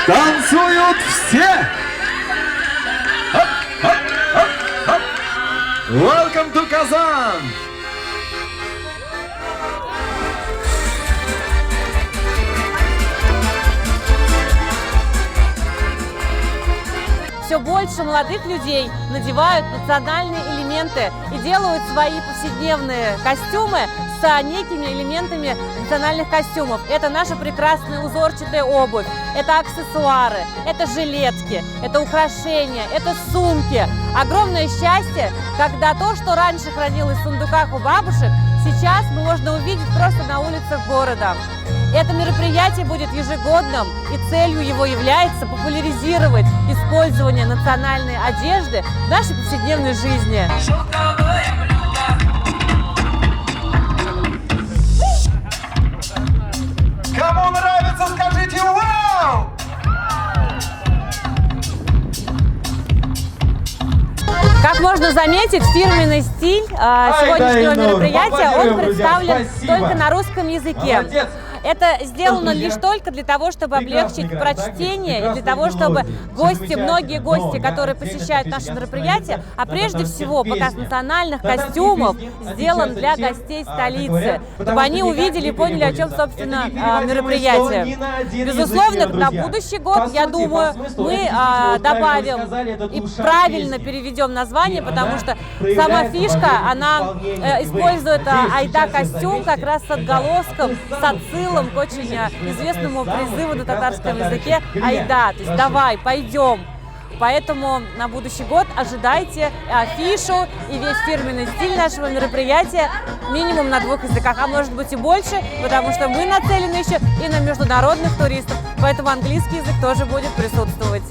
Танцуют все! Хоп, хоп, хоп, хоп. Welcome to Казан! Все больше молодых людей надевают национальные элементы и делают свои повседневные костюмы с некими элементами национальных костюмов. Это наша прекрасная узорчатая обувь, это аксессуары, это жилетки, это украшения, это сумки. Огромное счастье, когда то, что раньше хранилось в сундуках у бабушек, сейчас можно увидеть просто на улицах города. Это мероприятие будет ежегодным, и целью его является популяризировать использование национальной одежды в нашей повседневной жизни. Кому нравится, скажите «Вау!». Как можно заметить, фирменный стиль сегодняшнего мероприятия, он представлен только на русском языке. Молодец. Это сделано лишь только для того, чтобы облегчить прочтение и для того, чтобы гости, многие гости, которые посещают наши мероприятия, а прежде всего показ национальных костюмов сделан для гостей столицы, чтобы они увидели и поняли, о чем, собственно, мероприятие. Безусловно, на будущий год, я думаю, мы добавим и правильно переведем название, потому что сама фишка, она использует айда-костюм как раз с отголоском, с отсылом к очень известному призыву на татарском языке «Айда», то есть «давай, пойдем». Поэтому на будущий год ожидайте афишу и весь фирменный стиль нашего мероприятия минимум на 2 языках, а может быть и больше, потому что мы нацелены еще и на международных туристов, поэтому английский язык тоже будет присутствовать.